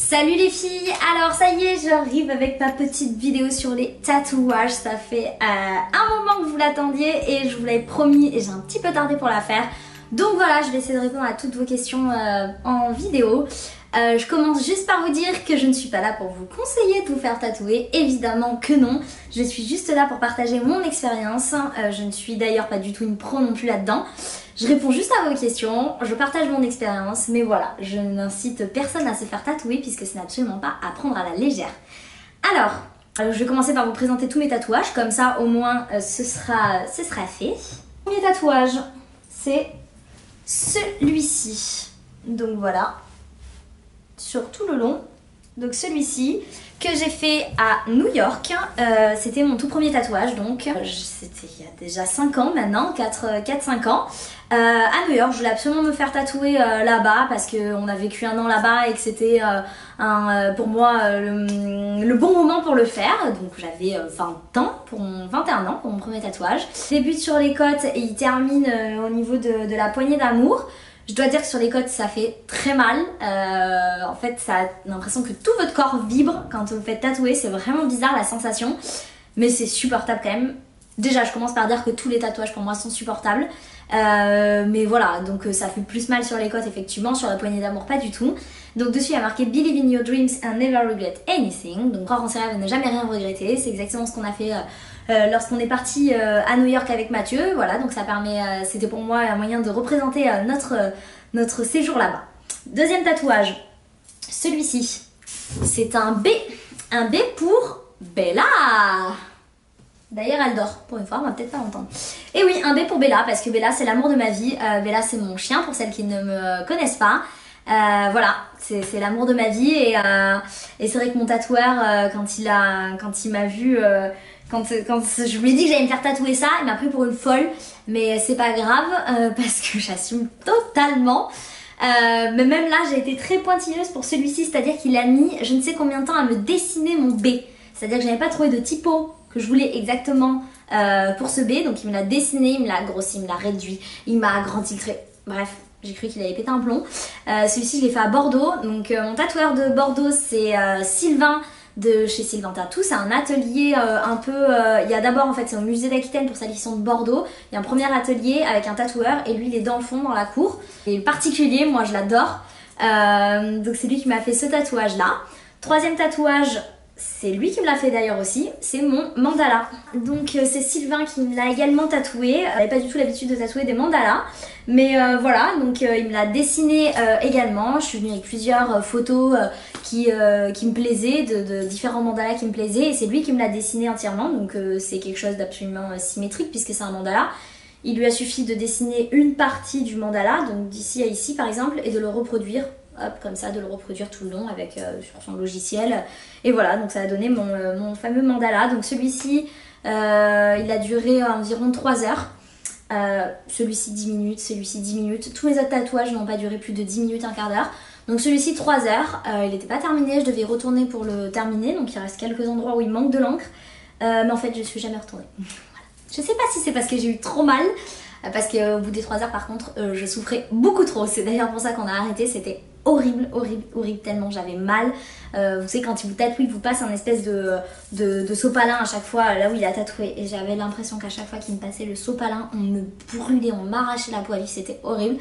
Salut les filles, alors ça y est, j'arrive avec ma petite vidéo sur les tatouages. Ça fait un moment que vous l'attendiez et je vous l'avais promis et j'ai un petit peu tardé pour la faire. Donc voilà, je vais essayer de répondre à toutes vos questions en vidéo. Je commence juste par vous dire que je ne suis pas là pour vous conseiller de vous faire tatouer, évidemment que non. Je suis juste là pour partager mon expérience. Je ne suis d'ailleurs pas du tout une pro non plus là-dedans. Je réponds juste à vos questions, je partage mon expérience, mais voilà, je n'incite personne à se faire tatouer puisque ce n'est absolument pas à prendre à la légère. Alors, je vais commencer par vous présenter tous mes tatouages, comme ça au moins ce sera fait. Le premier tatouage, c'est celui-ci. Donc voilà, sur tout le long. Donc celui-ci que j'ai fait à New York, c'était mon tout premier tatouage, donc c'était il y a déjà 5 ans maintenant, 4-5 ans. À New York, je voulais absolument me faire tatouer là-bas parce qu'on a vécu un an là-bas et que c'était pour moi le bon moment pour le faire. Donc j'avais 21 ans pour mon premier tatouage. Il débute sur les côtes et il termine au niveau de la poignée d'amour. Je dois dire que sur les côtes ça fait très mal, en fait ça a l'impression que tout votre corps vibre quand vous faites tatouer, c'est vraiment bizarre la sensation, mais c'est supportable quand même. Déjà je commence par dire que tous les tatouages pour moi sont supportables, mais voilà, donc ça fait plus mal sur les côtes effectivement, sur la poignée d'amour pas du tout. Donc dessus il y a marqué Believe in your dreams and never regret anything, donc croire en ses rêves et ne jamais rien regretter, c'est exactement ce qu'on a fait lorsqu'on est parti à New York avec Mathieu. Voilà, donc ça permet, c'était pour moi un moyen de représenter notre séjour là-bas. Deuxième tatouage, celui-ci, c'est un B pour Bella. D'ailleurs elle dort, pour une fois, on va peut-être pas l'entendre. Et oui, un B pour Bella, parce que Bella c'est l'amour de ma vie. Bella c'est mon chien, pour celles qui ne me connaissent pas. Voilà, c'est l'amour de ma vie et c'est vrai que mon tatoueur, quand il m'a vu... Quand je lui ai dit que j'allais me faire tatouer ça, il m'a pris pour une folle, mais c'est pas grave parce que j'assume totalement. Mais même là, j'ai été très pointilleuse pour celui-ci, c'est-à-dire qu'il a mis je ne sais combien de temps à me dessiner mon B. C'est-à-dire que je n'avais pas trouvé de typo que je voulais exactement pour ce B, donc il me l'a dessiné, il me l'a grossi, il me l'a réduit, il m'a agrandi le trait. Bref, j'ai cru qu'il avait pété un plomb. Celui-ci, je l'ai fait à Bordeaux, donc mon tatoueur de Bordeaux, c'est Sylvain, de chez Sylvain Tattoo. C'est un atelier un peu... il y a d'abord en fait c'est au musée d'Aquitaine pour sa licence de Bordeaux. Il y a un premier atelier avec un tatoueur et lui il est dans le fond dans la cour. Il est particulier, moi je l'adore. Donc c'est lui qui m'a fait ce tatouage là. Troisième tatouage, c'est lui qui me l'a fait d'ailleurs aussi, c'est mon mandala. Donc c'est Sylvain qui me l'a également tatoué. J'avais pas du tout l'habitude de tatouer des mandalas. Mais voilà, donc il me l'a dessiné également. Je suis venue avec plusieurs photos qui me plaisaient, de différents mandalas qui me plaisaient. Et c'est lui qui me l'a dessiné entièrement. Donc c'est quelque chose d'absolument symétrique puisque c'est un mandala. Il lui a suffi de dessiner une partie du mandala, donc d'ici à ici par exemple, et de le reproduire. Hop, comme ça, de le reproduire tout le long avec sur son logiciel. Et voilà, donc ça a donné mon fameux mandala. Donc celui-ci, il a duré environ 3 heures. Celui-ci 10 minutes, celui-ci 10 minutes. Tous mes autres tatouages n'ont pas duré plus de 10 minutes, un quart d'heure. Donc celui-ci 3 heures, il n'était pas terminé, je devais y retourner pour le terminer. Donc il reste quelques endroits où il manque de l'encre. Mais en fait, je ne suis jamais retournée. Voilà. Je sais pas si c'est parce que j'ai eu trop mal. Parce qu'au bout des 3 heures par contre je souffrais beaucoup trop. C'est d'ailleurs pour ça qu'on a arrêté. C'était horrible, horrible, horrible, tellement j'avais mal. Vous savez quand il vous tatoue, il vous passe un espèce de sopalin à chaque fois là où il a tatoué. Et j'avais l'impression qu'à chaque fois qu'il me passait le sopalin, on me brûlait, on m'arrachait la peau à vif, c'était horrible.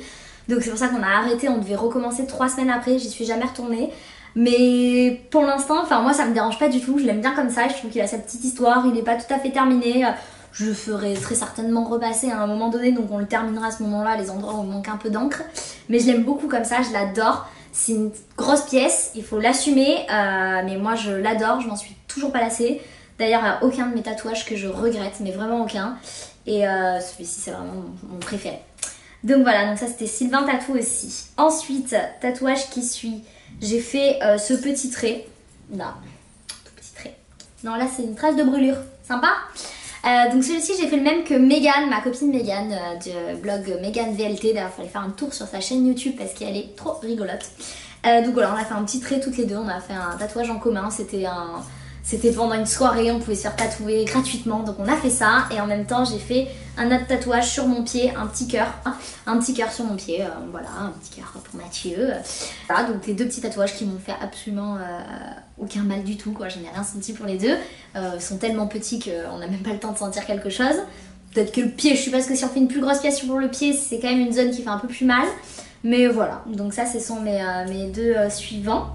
Donc c'est pour ça qu'on a arrêté, on devait recommencer 3 semaines après, j'y suis jamais retournée. Mais pour l'instant, enfin moi ça me dérange pas du tout, je l'aime bien comme ça, je trouve qu'il a sa petite histoire, il n'est pas tout à fait terminé. Je le ferai très certainement repasser à un moment donné, donc on le terminera à ce moment-là, les endroits où il manque un peu d'encre. Mais je l'aime beaucoup comme ça, je l'adore. C'est une grosse pièce, il faut l'assumer, mais moi je l'adore, je m'en suis toujours pas lassée. D'ailleurs, il n'y a aucun de mes tatouages que je regrette, mais vraiment aucun. Et celui-ci, c'est vraiment mon préféré. Donc voilà, donc ça c'était Sylvain Tattoo aussi. Ensuite, tatouage qui suit, j'ai fait ce petit trait. Là, tout petit trait. Non, là c'est une trace de brûlure, sympa. Donc celui-ci j'ai fait le même que Megan, ma copine Megan du blog Megan VLT. D'ailleurs il fallait faire un tour sur sa chaîne YouTube parce qu'elle est trop rigolote. Donc voilà, on a fait un petit trait toutes les deux, on a fait un tatouage en commun. C'était C'était pendant une soirée, on pouvait se faire tatouer gratuitement, donc on a fait ça. Et en même temps, j'ai fait un autre tatouage sur mon pied, un petit cœur sur mon pied, voilà, un petit cœur pour Mathieu. Voilà, donc les deux petits tatouages qui m'ont fait absolument aucun mal du tout, quoi. Je n'ai rien senti pour les deux. Ils sont tellement petits qu'on n'a même pas le temps de sentir quelque chose. Peut-être que le pied, je suppose que si on fait une plus grosse pièce pour le pied, c'est quand même une zone qui fait un peu plus mal. Mais voilà, donc ça, ce sont mes deux suivants.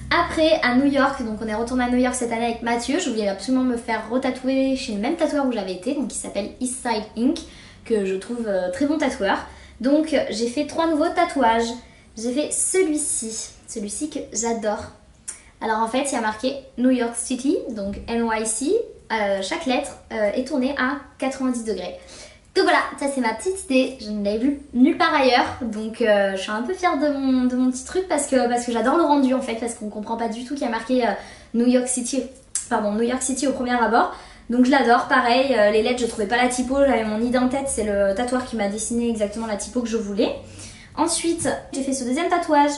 Après, à New York, donc on est retourné à New York cette année avec Mathieu. Je voulais absolument me faire retatouer chez le même tatoueur où j'avais été, donc qui s'appelle Eastside Ink, que je trouve très bon tatoueur. Donc j'ai fait 3 nouveaux tatouages. J'ai fait celui-ci que j'adore. Alors en fait, il y a marqué New York City, donc NYC. Chaque lettre est tournée à 90 degrés. Donc voilà, ça c'est ma petite idée, je ne l'avais vue nulle part ailleurs, donc je suis un peu fière de mon petit truc parce que j'adore le rendu en fait, parce qu'on comprend pas du tout qu'il y a marqué New York City au premier abord. Donc je l'adore, pareil, les lettres je trouvais pas la typo, j'avais mon idée en tête, c'est le tatoueur qui m'a dessiné exactement la typo que je voulais. Ensuite, j'ai fait ce deuxième tatouage,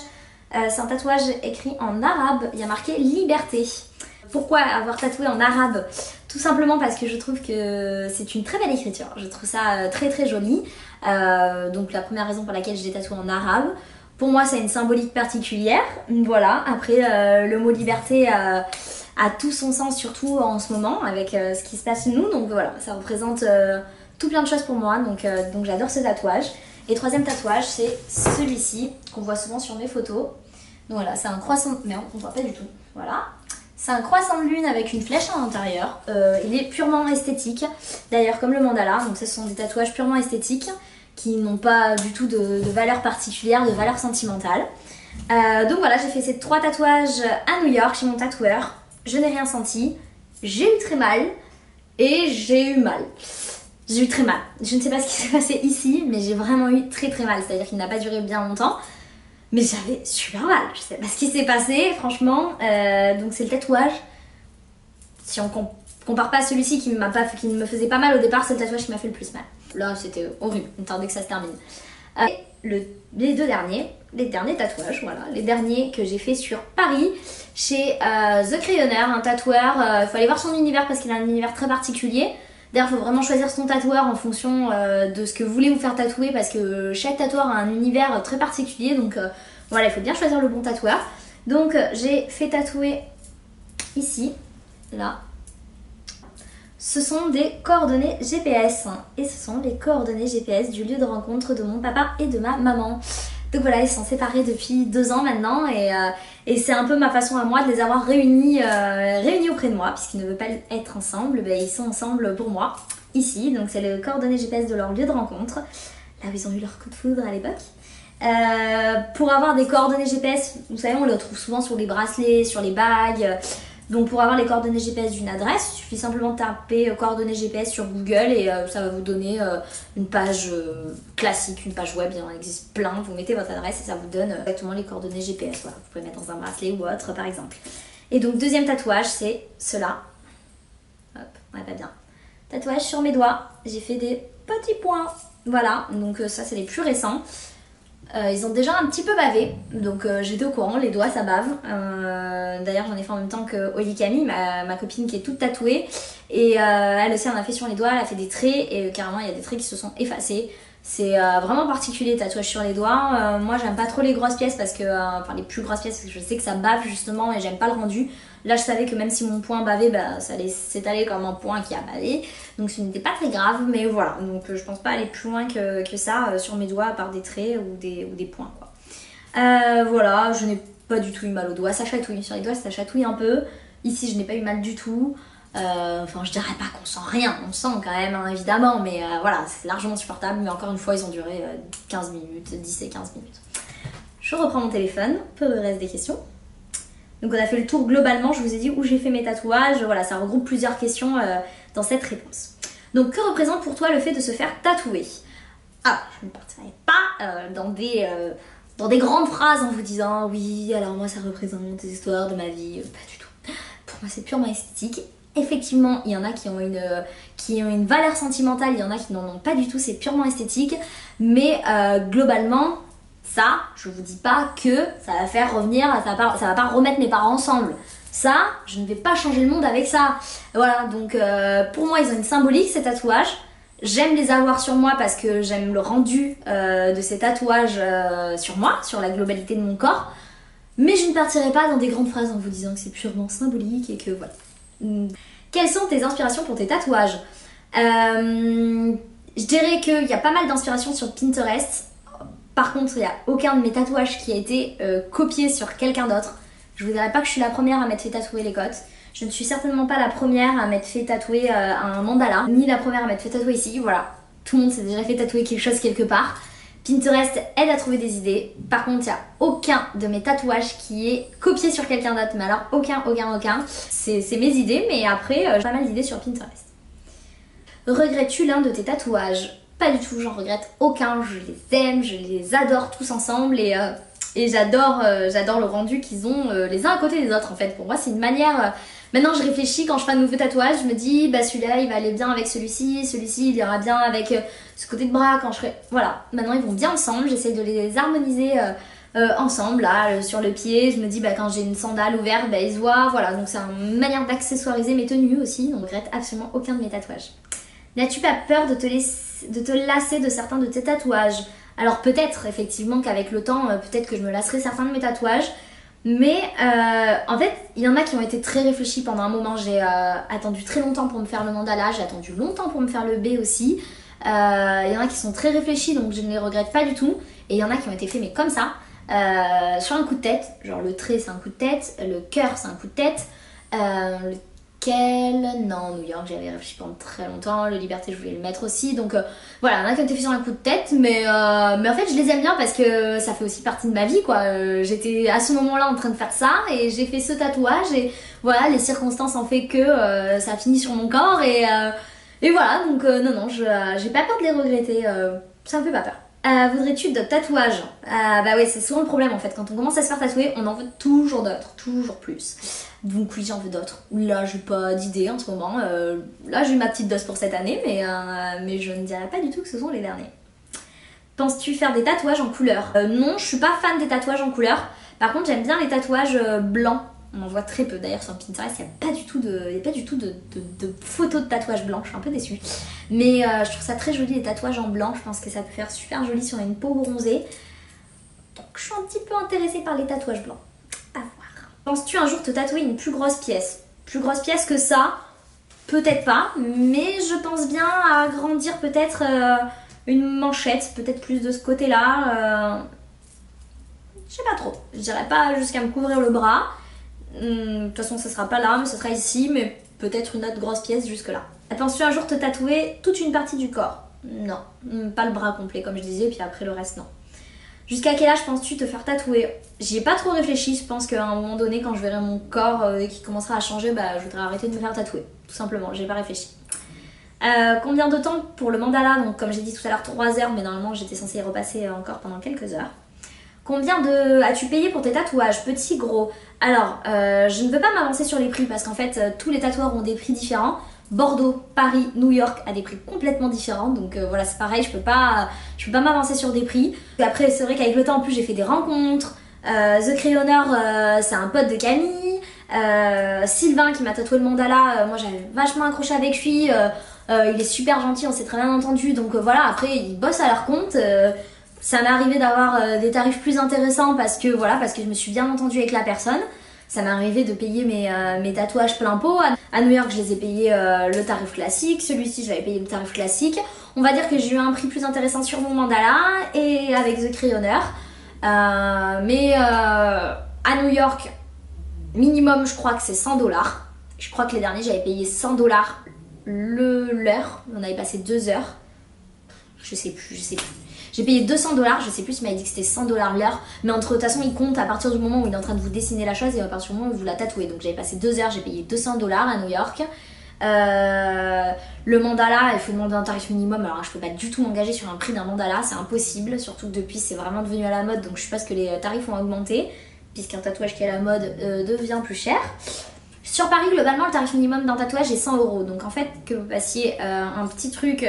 c'est un tatouage écrit en arabe, il y a marqué liberté. Pourquoi avoir tatoué en arabe? Tout simplement parce que je trouve que c'est une très belle écriture. Je trouve ça très très joli. Donc la première raison pour laquelle je l'ai tatoué en arabe. Pour moi, ça a une symbolique particulière. Voilà. Après, le mot liberté a tout son sens, surtout en ce moment, avec ce qui se passe chez nous. Donc voilà, ça représente tout plein de choses pour moi. Donc j'adore ce tatouage. Et troisième tatouage, c'est celui-ci, qu'on voit souvent sur mes photos. Donc voilà, c'est un croissant... Merde, on voit pas du tout. Voilà. C'est un croissant de lune avec une flèche à l'intérieur. Il est purement esthétique, d'ailleurs comme le mandala. Donc ce sont des tatouages purement esthétiques qui n'ont pas du tout de valeur particulière, de valeur sentimentale. Donc voilà, j'ai fait ces 3 tatouages à New York chez mon tatoueur. Je n'ai rien senti, j'ai eu très mal et j'ai eu mal. J'ai eu très mal. Je ne sais pas ce qui s'est passé ici, mais j'ai vraiment eu très très mal. C'est-à-dire qu'il n'a pas duré bien longtemps. Mais j'avais super mal, je sais pas ce qui s'est passé, franchement. Donc c'est le tatouage. Si on compare pas à celui-ci qui ne me faisait pas mal au départ, c'est le tatouage qui m'a fait le plus mal. Là, c'était horrible, on attendait que ça se termine. Les derniers tatouages, voilà, les derniers que j'ai fait sur Paris, chez The Crayonner, un tatoueur. Il faut aller voir son univers parce qu'il a un univers très particulier. D'ailleurs, il faut vraiment choisir son tatoueur en fonction de ce que vous voulez vous faire tatouer parce que chaque tatoueur a un univers très particulier. Donc voilà, il faut bien choisir le bon tatoueur. Donc j'ai fait tatouer ici, là. Ce sont des coordonnées GPS et ce sont les coordonnées GPS du lieu de rencontre de mon papa et de ma maman. Donc voilà, ils sont séparés depuis 2 ans maintenant et c'est un peu ma façon à moi de les avoir réunis auprès de moi puisqu'ils ne veulent pas être ensemble, ben, ils sont ensemble pour moi, ici. Donc c'est les coordonnées GPS de leur lieu de rencontre, là où ils ont eu leur coup de foudre à l'époque. Pour avoir des coordonnées GPS, vous savez on les retrouve souvent sur les bracelets, sur les bagues. Donc pour avoir les coordonnées GPS d'une adresse, il suffit simplement de taper coordonnées GPS sur Google et ça va vous donner une page classique, une page web, il en existe plein. Vous mettez votre adresse et ça vous donne exactement les coordonnées GPS. Voilà, vous pouvez mettre dans un bracelet ou autre par exemple. Et donc deuxième tatouage, c'est cela. Hop, ouais pas bien. Tatouage sur mes doigts, j'ai fait des petits points. Voilà, donc ça c'est les plus récents. Ils ont déjà un petit peu bavé, donc j'étais au courant, les doigts ça bave. D'ailleurs j'en ai fait en même temps que Oli Camille, ma copine qui est toute tatouée. Et elle aussi en a fait sur les doigts, elle a fait des traits et carrément il y a des traits qui se sont effacés. C'est vraiment particulier le tatouage sur les doigts. Moi j'aime pas trop les grosses pièces parce que, enfin les plus grosses pièces parce que je sais que ça bave justement et j'aime pas le rendu. Là je savais que même si mon poing bavait, bah, ça allait s'étaler comme un poing qui a bavé. Donc ce n'était pas très grave, mais voilà. Donc je pense pas aller plus loin que ça sur mes doigts à part des traits ou des points quoi. Voilà, je n'ai pas du tout eu mal aux doigts, ça chatouille. Sur les doigts ça chatouille un peu. Ici je n'ai pas eu mal du tout. Enfin je dirais pas qu'on sent rien, on sent quand même hein, évidemment, mais voilà, c'est largement supportable. Mais encore une fois ils ont duré 15 minutes, 10 et 15 minutes. Je reprends mon téléphone pour le reste des questions. Donc on a fait le tour globalement, je vous ai dit où j'ai fait mes tatouages, voilà, ça regroupe plusieurs questions dans cette réponse. Donc que représente pour toi le fait de se faire tatouer? Ah, je ne partirai pas dans des grandes phrases en vous disant oui, alors moi ça représente des histoires de ma vie, pas du tout. Pour moi c'est purement esthétique. Effectivement, il y en a qui ont une valeur sentimentale, il y en a qui n'en ont pas du tout, c'est purement esthétique. Mais globalement, ça, je vous dis pas que ça va faire revenir, ça va pas remettre mes parents ensemble. Ça, je ne vais pas changer le monde avec ça. Voilà, donc pour moi, ils ont une symbolique, ces tatouages. J'aime les avoir sur moi parce que j'aime le rendu de ces tatouages sur moi, sur la globalité de mon corps. Mais je ne partirai pas dans des grandes phrases en vous disant que c'est purement symbolique et que voilà. Quelles sont tes inspirations pour tes tatouages? Je dirais qu'il y a pas mal d'inspirations sur Pinterest. Par contre, il n'y a aucun de mes tatouages qui a été copié sur quelqu'un d'autre. Je vous dirais pas que je suis la première à m'être fait tatouer les côtes. Je ne suis certainement pas la première à m'être fait tatouer un mandala, ni la première à m'être fait tatouer ici. Voilà, tout le monde s'est déjà fait tatouer quelque chose quelque part. Pinterest aide à trouver des idées. Par contre, il n'y a aucun de mes tatouages qui est copié sur quelqu'un d'autre. Mais alors, aucun. C'est mes idées, mais après, j'ai pas mal d'idées sur Pinterest. Regrettes-tu l'un de tes tatouages? Pas du tout, j'en regrette aucun. Je les aime, je les adore tous ensemble et j'adore le rendu qu'ils ont les uns à côté des autres en fait. Pour moi, c'est une manière... Maintenant, je réfléchis quand je fais un nouveau tatouage, je me dis, bah celui-là, il va aller bien avec celui-ci, celui-ci, il ira bien avec ce côté de bras quand je ferai... Voilà, maintenant ils vont bien ensemble, j'essaye de les harmoniser ensemble, là, sur le pied. Je me dis, bah quand j'ai une sandale ouverte, bah ils se voient, voilà. Donc c'est une manière d'accessoiriser mes tenues aussi, donc je regrette absolument aucun de mes tatouages. N'as-tu pas peur de te lasser de certains de tes tatouages? Alors peut-être, effectivement, qu'avec le temps, peut-être que je me lasserai certains de mes tatouages. Mais en fait, il y en a qui ont été très réfléchis pendant un moment. J'ai attendu très longtemps pour me faire le mandala, j'ai attendu longtemps pour me faire le B aussi. Il y en a qui sont très réfléchis, donc je ne les regrette pas du tout. Et il y en a qui ont été faits mais comme ça, sur un coup de tête. Genre le trait c'est un coup de tête, le cœur c'est un coup de tête. Non, New York, j'avais réfléchi pendant très longtemps. Le Liberté, je voulais le mettre aussi. Donc voilà, il y en a qui ont été faits sur un coup de tête. Mais en fait, je les aime bien parce que ça fait aussi partie de ma vie, quoi. J'étais à ce moment-là en train de faire ça et j'ai fait ce tatouage. Et voilà, les circonstances ont fait que ça a fini sur mon corps. Et voilà, donc non, j'ai pas peur de les regretter. Ça me fait pas peur. Voudrais-tu d'autres tatouages? Bah ouais, c'est souvent le problème en fait. Quand on commence à se faire tatouer, on en veut toujours d'autres, toujours plus. Donc oui, j'en veux d'autres. Là, j'ai pas d'idée en ce moment. Là, j'ai eu ma petite dose pour cette année, mais je ne dirais pas du tout que ce sont les derniers. Penses-tu faire des tatouages en couleur? Non, je suis pas fan des tatouages en couleur. Par contre, j'aime bien les tatouages blancs. On en voit très peu d'ailleurs sur Pinterest, il n'y a pas du tout de photos de tatouages blancs, je suis un peu déçue. Mais je trouve ça très joli les tatouages en blanc, je pense que ça peut faire super joli sur une peau bronzée. Donc je suis un petit peu intéressée par les tatouages blancs. À voir. Penses-tu un jour te tatouer une plus grosse pièce? Plus grosse pièce que ça? Peut-être pas, mais je pense bien à agrandir peut-être une manchette, peut-être plus de ce côté-là. Je sais pas trop, je dirais pas jusqu'à me couvrir le bras. De toute façon, ce sera pas là, mais ce sera ici, mais peut-être une autre grosse pièce jusque là. Penses-tu un jour te tatouer toute une partie du corps? Non, pas le bras complet comme je disais, puis après le reste non. Jusqu'à quel âge penses-tu te faire tatouer? J'y ai pas trop réfléchi, je pense qu'à un moment donné, quand je verrai mon corps qui commencera à changer, bah je voudrais arrêter de me faire tatouer, tout simplement, j'ai pas réfléchi. Combien de temps pour le mandala? Donc comme j'ai dit tout à l'heure 3 heures, mais normalement j'étais censée y repasser encore pendant quelques heures. Combien as-tu payé pour tes tatouages? Petit, gros? Alors, je ne veux pas m'avancer sur les prix parce qu'en fait, tous les tatoueurs ont des prix différents. Bordeaux, Paris, New York a des prix complètement différents. Donc voilà, c'est pareil, je peux pas m'avancer sur des prix. Après, c'est vrai qu'avec le temps, en plus, j'ai fait des rencontres. The Crayonneur, c'est un pote de Camille. Sylvain qui m'a tatoué le mandala, moi j'avais vachement accroché avec lui. Il est super gentil, on s'est très bien entendu. Donc voilà, après, ils bossent à leur compte. Ça m'est arrivé d'avoir des tarifs plus intéressants parce que je me suis bien entendue avec la personne. Ça m'est arrivé de payer mes tatouages plein pot. À New York, je les ai payés le tarif classique. Celui-ci, je l'avais payé le tarif classique. On va dire que j'ai eu un prix plus intéressant sur mon mandala et avec The Crayonneur. Mais à New York, minimum, je crois que c'est 100 $. Je crois que les derniers, j'avais payé 100 $ l'heure. On avait passé 2 heures. Je sais plus. J'ai payé 200 $, je sais plus s'il m'avait dit que c'était 100 $ l'heure, mais de toute façon il compte à partir du moment où il est en train de vous dessiner la chose et à partir du moment où vous la tatouez. Donc j'avais passé 2 heures, j'ai payé 200 $ à New York. Le mandala, il faut demander un tarif minimum, alors je peux pas du tout m'engager sur un prix d'un mandala, c'est impossible, surtout que depuis c'est vraiment devenu à la mode, donc je suppose que les tarifs ont augmenté, puisqu'un tatouage qui est à la mode devient plus cher. Sur Paris, globalement, le tarif minimum d'un tatouage est 100 €, donc en fait que vous passiez un petit truc...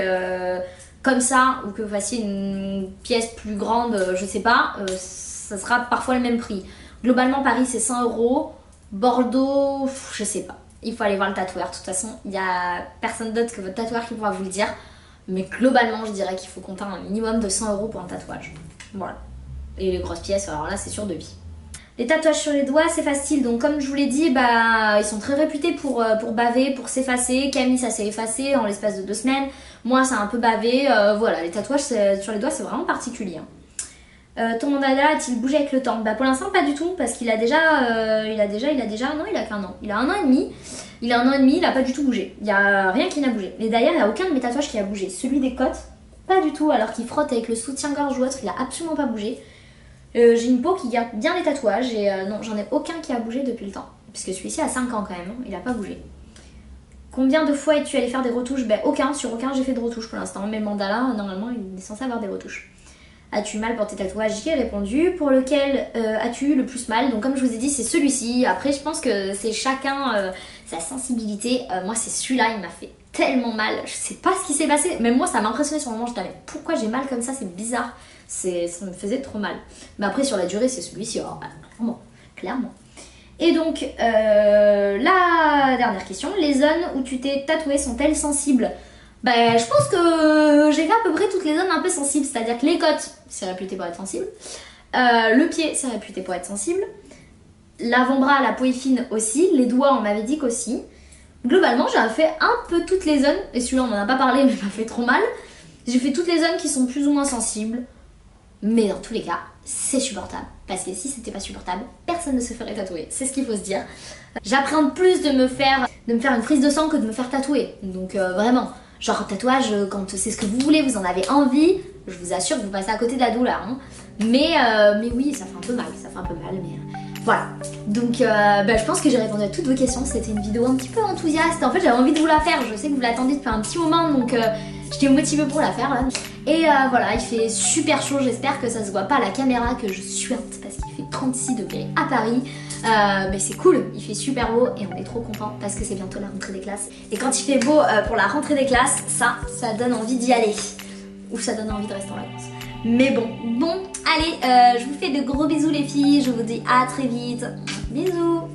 comme ça, ou que vous fassiez une pièce plus grande, je sais pas, ça sera parfois le même prix. Globalement, Paris c'est 100 €. Bordeaux, je sais pas. Il faut aller voir le tatoueur. De toute façon, il n'y a personne d'autre que votre tatoueur qui pourra vous le dire. Mais globalement, je dirais qu'il faut compter un minimum de 100 € pour un tatouage. Voilà. Et les grosses pièces, alors là, c'est sûr de vie. Les tatouages sur les doigts, c'est facile. Donc comme je vous l'ai dit, bah, ils sont très réputés pour baver, pour s'effacer. Camille, ça s'est effacé en l'espace de 2 semaines. Moi, ça a un peu bavé. Voilà, les tatouages sur les doigts, c'est vraiment particulier. Ton mandala a-t-il bougé avec le temps? Bah pour l'instant pas du tout parce qu'il a déjà, non il a qu'un an, il a 1 an et demi, il a pas du tout bougé, il y a rien qui n'a bougé. Et d'ailleurs il n'y a aucun de mes tatouages qui a bougé, celui des côtes, pas du tout alors qu'il frotte avec le soutien-gorge ou autre, il a absolument pas bougé. J'ai une peau qui garde bien les tatouages et non j'en ai aucun qui a bougé depuis le temps, puisque celui-ci a 5 ans quand même, il a pas bougé. Combien de fois es-tu allé faire des retouches? Ben aucun, sur aucun j'ai fait de retouches pour l'instant, mais le mandala normalement il est censé avoir des retouches. As-tu mal pour tes tatouages? J'y ai répondu. Pour lequel as-tu eu le plus mal? Donc comme je vous ai dit, c'est celui-ci. Après, je pense que c'est chacun sa sensibilité. Moi, c'est celui-là, il m'a fait tellement mal. Je sais pas ce qui s'est passé. Même moi, ça m'a impressionné sur le moment. Je me disais, mais pourquoi j'ai mal comme ça? C'est bizarre. Ça me faisait trop mal. Mais après, sur la durée, c'est celui-ci. Alors, clairement. Et donc, la dernière question. Les zones où tu t'es tatoué sont-elles sensibles? Bah, je pense que j'ai fait à peu près toutes les zones un peu sensibles, c'est-à-dire que les côtes, c'est réputé pour être sensible, le pied, c'est réputé pour être sensible, l'avant-bras, la peau est fine aussi, les doigts, on m'avait dit qu'aussi. Globalement, j'ai fait un peu toutes les zones, et celui-là, on en a pas parlé, mais il m'a fait trop mal. J'ai fait toutes les zones qui sont plus ou moins sensibles, mais dans tous les cas, c'est supportable. Parce que si c'était pas supportable, personne ne se ferait tatouer, c'est ce qu'il faut se dire. J'appréhende plus de me faire une prise de sang que de me faire tatouer, donc vraiment. Genre tatouage, quand c'est ce que vous voulez, vous en avez envie, je vous assure que vous passez à côté de la douleur. Hein. Mais oui, ça fait un peu mal, mais voilà. Donc je pense que j'ai répondu à toutes vos questions, c'était une vidéo un petit peu enthousiaste. En fait j'avais envie de vous la faire, je sais que vous l'attendiez depuis un petit moment, donc j'étais motivée pour la faire là. Et voilà, il fait super chaud, j'espère que ça se voit pas à la caméra, que je suinte parce qu'il fait 36 degrés à Paris. Mais c'est cool, il fait super beau et on est trop contents parce que c'est bientôt la rentrée des classes. Et quand il fait beau pour la rentrée des classes, ça donne envie d'y aller. Ou ça donne envie de rester en vacances. Mais bon, allez, je vous fais de gros bisous les filles, je vous dis à très vite. Bisous.